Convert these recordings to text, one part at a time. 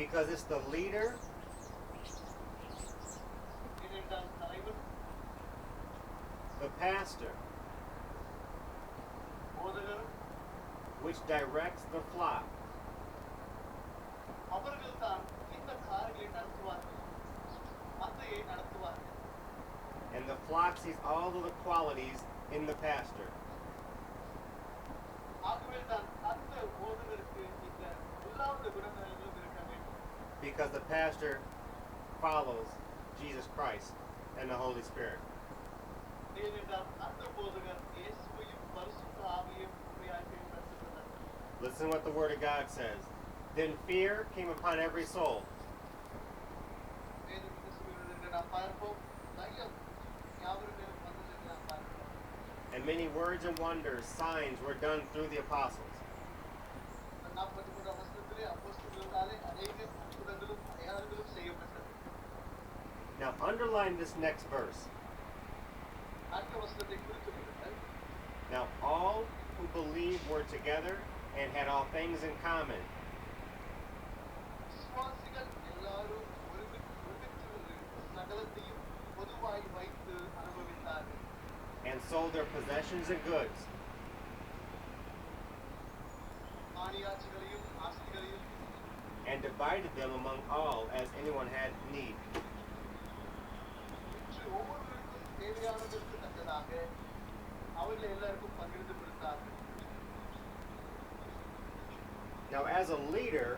Because it's the leader, ஏனென்றால் தலைவன் the pastor, போதகரும் which directs the flock. அவர்கள் தான் இந்த காரியங்களை நடத்துவார்கள், மந்தையை நடத்துவார்கள். And the flock sees all of the qualities in the pastor. ஆகவே தான் அந்த போதகருக்கு இந்த எல்லாவித குணநலன்களும் இருக்க வேண்டும். Because the pastor follows Jesus Christ and the Holy Spirit. ஏனென்றால் அந்த போதகர் இயேசுவையும் பரிசுத்த ஆவியையும் உண்மையாய் பின்பற்றுகிறார். Listen what the Word of God says. Then fear came upon every soul. வேதம் என்ன சொல்கிறது என்று நாம் பார்ப்போம். பயம் யாவர் மேலும் வந்தது என்று நாம் பார்ப்போம். And many words and wonders, signs were done through the apostles. 43 வசனத்திலே அப்போஸ்தலர்களாலே அநேக அற்புதங்களும் அடையாளங்களும் செய்யப்பட்டது. Now underline this next verse. அடுத்த வசனத்தை குறித்துக் கொள்ளுங்கள். Now all who believed were together and had all things in common. விசுவாசிகள் எல்லாரும் ஒருமித்திருந்து சகலத்தையும் பொதுவாய் வைத்து அனுபவித்தார்கள். And sold their possessions and goods. ஆணியாட்சிகளையும் ஆஸ்திகளையும் And divided them among all as anyone had need. விற்று ஒவ்வொருவருக்கும் தேவையானதற்கு தக்கதாக அவர்கள் எல்லாருக்கும் பகிர்ந்து கொடுத்தார்கள். Now as a leader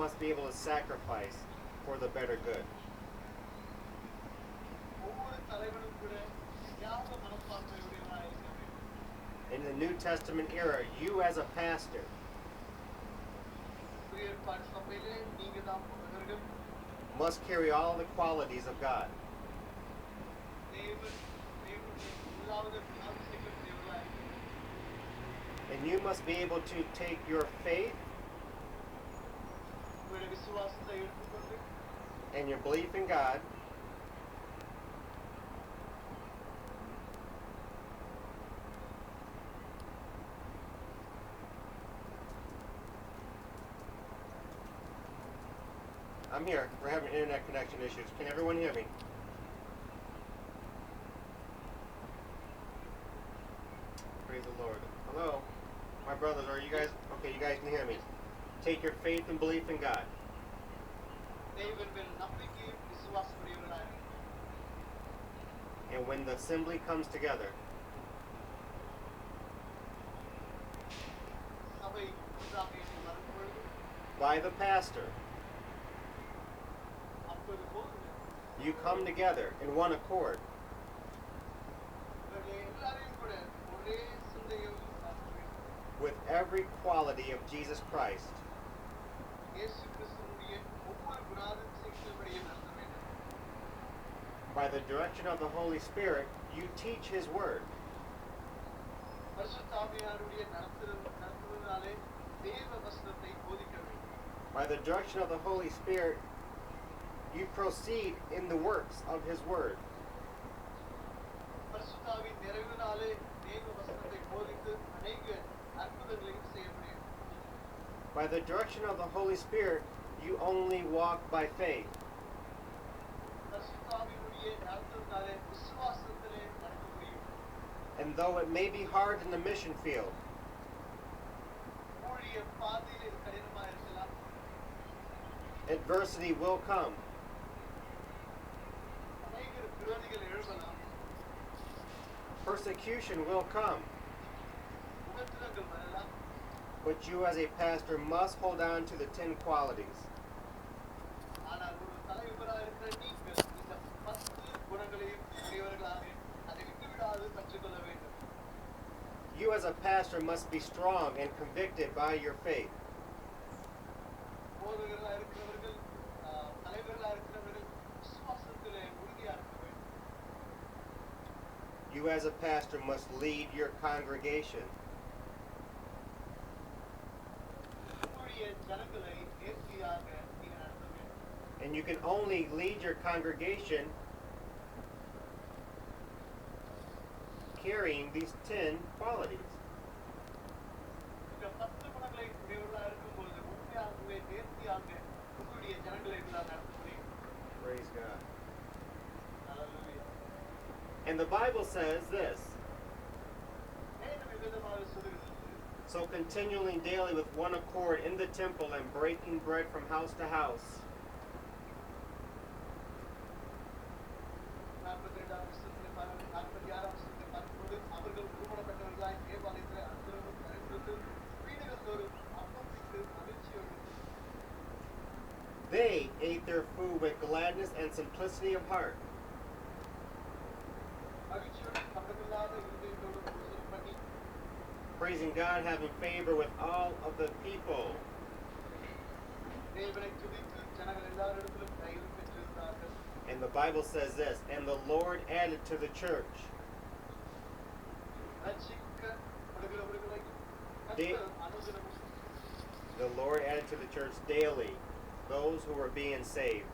must be able to sacrifice for the better good. ஒவ்வொரு தலைவனும் கூட தியாக மனப்பான்மையுடையவனாய் இருக்க வேண்டும். In the New Testament era, you as a pastor புதிய ஏற்பாடு சபையிலே நீங்க தான் போதகர்கள் must carry all the qualities of God. தேவனுடைய எல்லாவித குணாதிசயங்களுடையவர்களாய் இருக்க வேண்டும். And you must be able to take your faith உங்களுடைய விசுவாசத்தை எடுத்துக்கொண்டு and your belief in God I'm here. We're having internet connection issues. Can everyone hear me? Praise the Lord. Hello? My brothers, are you guys okay? You guys can hear me. Take your faith and belief in God. தேவன் மேல் நம்பிக்கையும் விசுவாசமுடையவர்களாய் இருக்க வேண்டும். And when the assembly comes together, சபை ஒன்றாக இணைந்து வரும் பொழுது by the pastor, அப்போது போது you come together in one accord, இவர்களை எல்லாரையும் கூட ஒரே சிந்தையில் பார்க்க வேண்டும். with every quality of Jesus Christ, இயேசு கிறிஸ்துவினுடைய ஒவ்வொரு குணாதிசயங்களின்படியே நடத்த வேண்டும். by the direction of the Holy Spirit, you teach His Word. பரிசுத்த ஆவியானவருடைய நடத்துவதனாலே தேவ வசனத்தை போதிக்க வேண்டும். By the direction of the Holy Spirit, you proceed in the works of His Word. பரிசுத்த ஆவியின் நிறைவினாலே தேவ வசனத்தை போதித்து அநேக அற்புதங்களையும் செய்ய முடியும். By the direction of the Holy Spirit, you only walk by faith. பரிசுத்த ஆவியினுடைய நடத்துவதனாலே விசுவாசத்திலே நடக்க முடியும். And though it may be hard in the mission field, ஊழிய பாதையில் இது கடினமாக இருக்கலாம். adversity will come. அநேக விரோதிகள் எழும்பலாம். Persecution will come. உபத்திரங்கள் வரலாம். But you as a pastor must hold on to the 10 qualities. ஆனால் ஒரு தலைவராக இருக்கிற நீங்கள் இந்த 10 குணங்களையும் உடையவர்களாக அதை விட்டுவிடாது கற்றுக்கொள்ள வேண்டும். You as a pastor must be strong and convicted by your faith. போதகர்களாக இருக்கிறவர்கள் தலைவர்களாக இருக்கிறவர்கள் விசுவாசத்திலே உறுதியாக இருக்க வேண்டும். You as a pastor must lead your congregation. உங்களுடைய ஜனங்களை நேர்த்தியாக நீங்கள் நடத்த வேண்டும். And you can only lead your congregation carrying these 10 qualities. இந்த 10 குணங்களை உடையவர்களாக இருக்கும்போது உண்மையாகவே And the Bible says this. வேதம் விதமாக சொல்கிறது So continually daily with one accord in the temple and breaking bread from house to house. 42ஆம் வசனத்திலே 46ஆம் வசனத்திலே பார்க்கும்போது அவர்கள் குருமணப்பட்டவர்களாய் தேவாலயத்திலே அந்தரங்கம் கரைந்து வீடுகள் தோறும் அப்பம் பிட்டு மகிழ்ச்சியோடு They ate their food with gladness and simplicity of heart, மகிழ்ச்சியோடு கபடமில்லாத இருதயத்தோடு பூசனம் பண்ணி praising God, having favor with all of the people. தேவனை துதித்து ஜனங்கள் எல்லாரிடத்திலும் தயவு பெற்றிருந்தார்கள். And the Bible says this, and the Lord added to the church. ரட்சிக்கப்படுகிறவர்களை They- கர்த்தர் அனுதினமும் The Lord added to the church daily those who were being saved.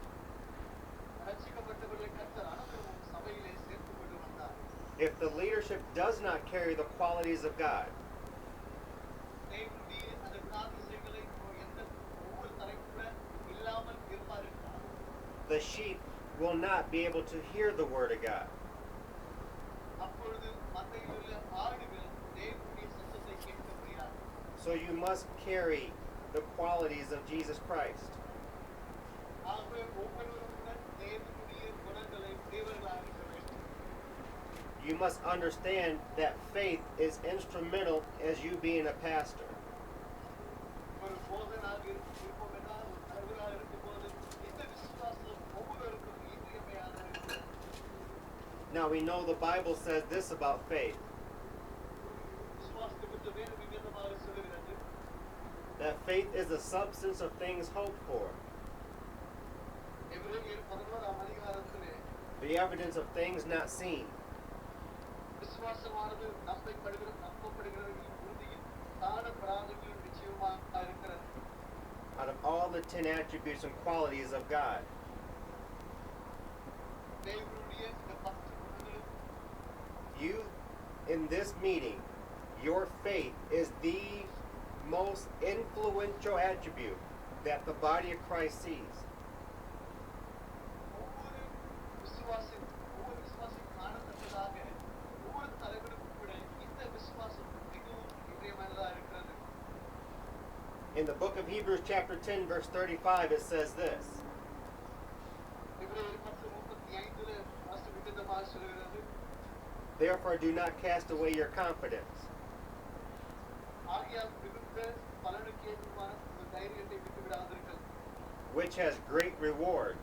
ரட்சிக்கப்பட்டவர்களை கர்த்தர் அனுதினமும் சபையிலே சேர்த்துக் கொண்டு வந்தார். If the leadership does not carry the qualities of God, தேவனுடைய அந்த குணாதிசயங்களை ஒவ்வொரு தலைமுறை இல்லாமல் இருப்பார் என்றால் the sheep will not be able to hear the word of God. அப்பொழுது மந்தையில் உள்ள ஆடுகள் தேவனுடைய சத்தத்தை கேட்க முடியாது. So you must carry the qualities of Jesus Christ. ஆகவே ஒவ்வொருவரும் கூட தேவனுடைய குணங்களை உடையவர்களாக இருக்க வேண்டும். You must understand that faith is instrumental as you being a pastor. ஒரு போதனாக இருப்போம் என்றால் ஒரு தலைவராக இருக்கும்போது இந்த விசுவாசம் ஒவ்வொருவருக்கும் இன்றியமையானதாக இருக்கிறது. Now we know the Bible says this about faith, விசுவாசத்தை குறித்து வேதம் விதமாக சொல்லுகிறது. that faith is the substance of things hoped for, எபிரேயர் 11ஆம் அதிகாரத்திலே the evidence of things not seen. விசுவாசமானது நம்பப்படுகிறவர்களின் உறுதியும் காணப்படாதவர்களின் நிச்சயமாக இருக்கிறது. Out of all the 10 attributes and qualities of God, தேவனுடைய இந்த 10 குணங்களும் you in this meeting, your faith is the most influential attribute that the body of Christ sees. ஒவ்வொரு விசுவாசி காணத்தக்கதாக ஒவ்வொரு தலைவருக்கும் கூட இந்த விசுவாசம் மிகவும் இன்றியமையானதாக இருக்கிறது. In the book of Hebrews chapter 10 verse 35 it says this, எபிரேயர் 10:35 வாஸ்து விதமாக சொல்கிறது. therefore do not cast away your confidence, ஆகையால் மிகுந்த பலனுக்கு ஏதுவான உங்கள் தைரியத்தை விட்டு விடாதீர்கள். which has great reward.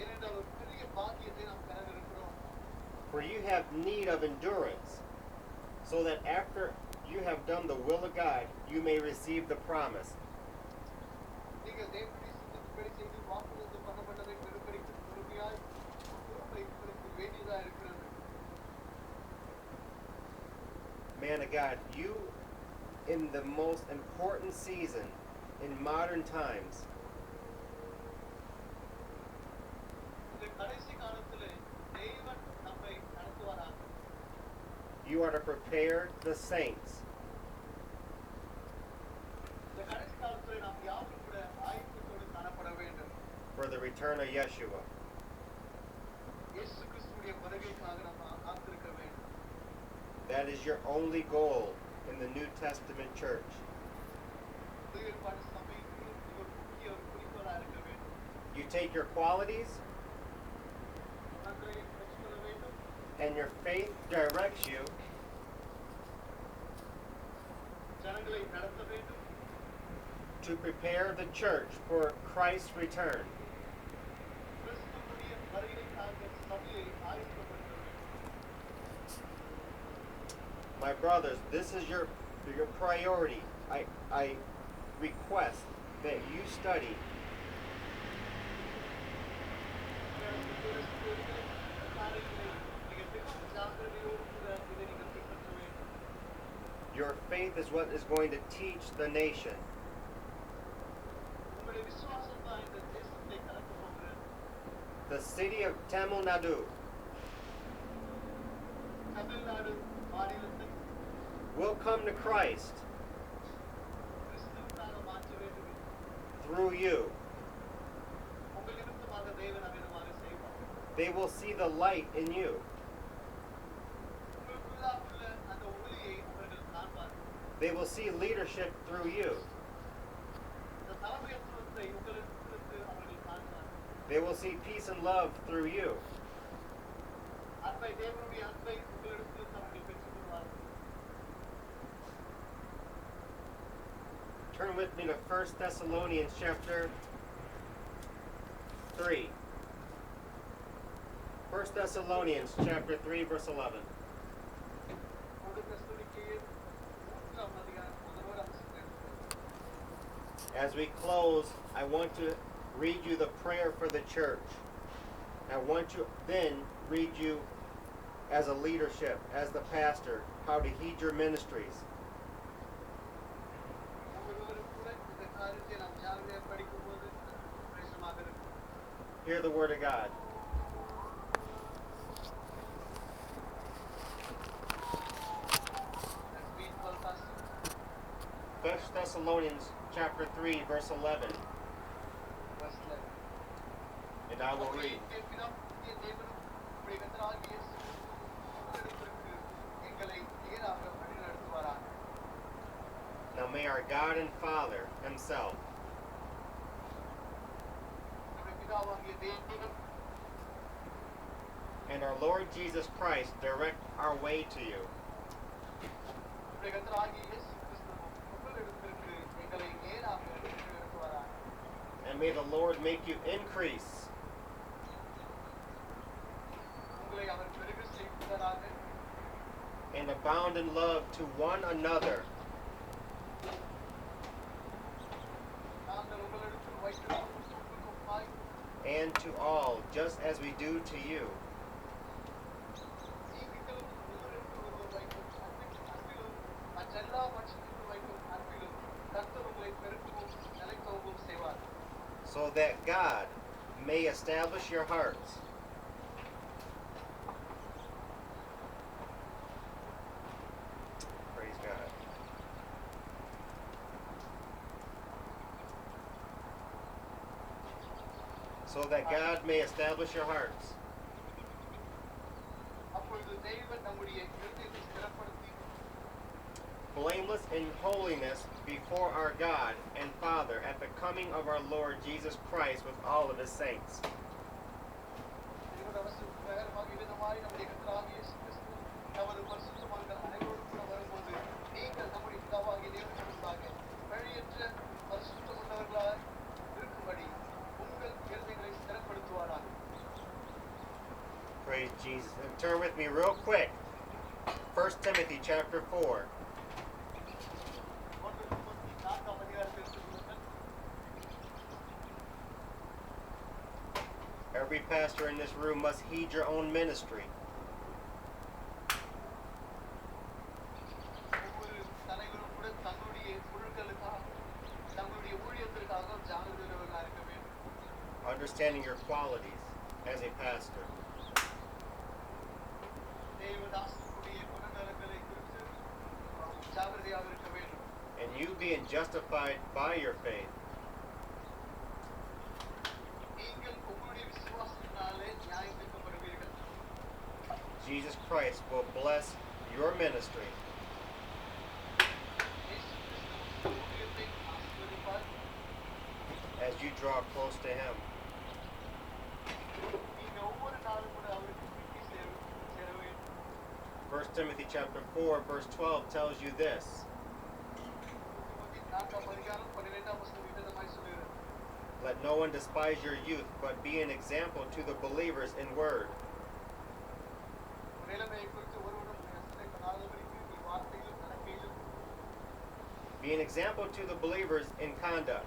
ஏனென்றால் ஒரு பெரிய பாக்கியத்தை நாம் பெறவிருக்கிறோம். For you have need of endurance, so that after you have done the will of God, you may receive the promise. நீங்கள் தேவனுடைய சித்தத்தின்படி செய்து வாக்குத்தத்தம் பண்ணப்பட்டதை பெறும்படிக்கு பொறுமையாய் பொறுமை உங்களுக்கு வேண்டியதா இருக்கிறது. Man of God, you in the most important season in modern times, இந்த கடைசி காலத்திலே தேவன் நம்மை நடத்துவாராக. you are to prepare the saints இந்த கடைசி காலத்திலே நாம் யாவரும் கூட ஆயத்தத்தோடு காணப்பட வேண்டும். for the return of Yeshua. இயேசு கிறிஸ்துவுடைய வருகைக்காக நாம் காத்திருக்க வேண்டும். That is your only goal in the New Testament church. புதிய ஏற்பாடு சபைக்கு இது ஒரு முக்கிய ஒரு குறிக்கோளாக இருக்க வேண்டும். You take your qualities குணங்களை பெற்றுக்கொள்ள வேண்டும். and your faith directs you ஜனங்களை நடத்த வேண்டும். to prepare the church for Christ's return. கிறிஸ்துவுடைய வருகைக்காக சபையை ஆயத்தப்படுத்த வேண்டும். My brothers, this is your priority. I request that you study your faith is what is going to teach the nation. The city of Tamil Nadu will come to Christ through you. They will see the light in you. உங்களுக்குள்ள உள்ள அந்த ஒளியை அவர்கள் காண்பார்கள். They will see leadership through you. இந்த தலைமைத்துவத்தை உங்களுக்கு அவர்கள் காண்பார்கள். They will see peace and love through you. அன்பை தேவனுடைய அன்பை உங்களிடத்தில் அவர்கள் பெற்றுக்கொள்வார்கள். Turn with me to 1 Thessalonians chapter 3. 1 Thessalonians chapter 3 verse 11. ஒன்று தெசலோனிக்கேயர் 3ஆம் அதிகாரம் 11ஆம் வசனம். As we close, I want to read you the prayer for the church. I want to then read you as a leadership, as the pastor, how to heed your ministries. ஒவ்வொருவரும் கூட இந்த காரியத்தை நாம் ஜாகிரதையாக படிக்கும்போது பிரயோஜனமாக இருக்கும். Hear the word of God. Let's read Paul Pastor. 1 Thessalonians chapter 3 verse 11. Verse 11. And I will read. Now may our God and Father himself and our Lord Jesus Christ direct our way to you. And may the Lord make you increase and abound in love to one another and to all, just as we do to you. So that God may establish your hearts praise God. So that God may establish your hearts blameless in holiness before our God and Father at the coming of our Lord Jesus Christ with all of his saints. Praise Jesus. And turn with me real quick. 1 Timothy chapter 4. Every pastor in this room must heed your own ministry. Understanding your qualities as a pastor. And you being justified by your faith. Jesus Christ will bless your ministry. As you draw close to him. 1 Timothy chapter 4 verse 12 tells you this. Let no one despise your youth, but be an example to the believers in word. Be an example to the believers in conduct.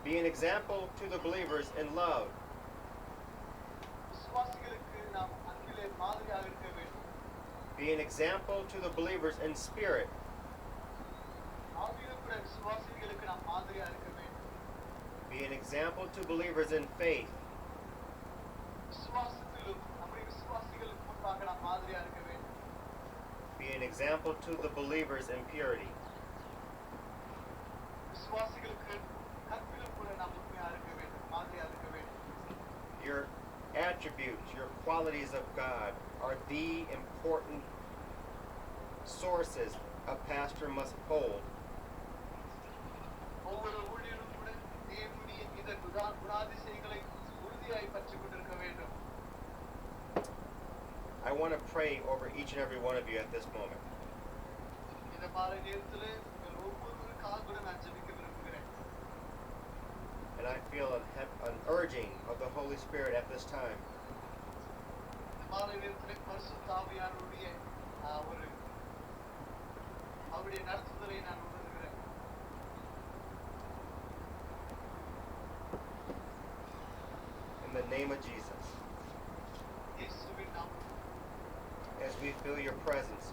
Be an example to the believers in love. Be an example to the believers in spirit. Be an example to believers in faith. Be an example to the believers in purity. நட்பிலும் கூட நாம் உண்மையா இருக்க வேண்டும், மாதிரியா இருக்க வேண்டும். Your attributes, your qualities of God are the important sources a pastor must hold ஒவ்வொரு ஊழியரும் கூட தேவனுடைய இந்த குணாதிசயங்களை உறுதியாய் பற்றிக் கொண்டிருக்க வேண்டும். I want to pray over each and every one of you at this moment. இந்த மாலை நேரத்திலே உங்கள் ஒவ்வொருவருக்காக கூட நான் ஜெபிக்க விரும்புகிறேன். And I feel an urging of the Holy Spirit at this time. இந்த மாலை நேரத்திலே பரிசுத்த ஆவியானவருடைய ஒரு அவருடைய நடத்துதலை நான் உணர்கிறேன். In the name of Jesus, இயேசுவின் நாமத்தில் as we feel your presence,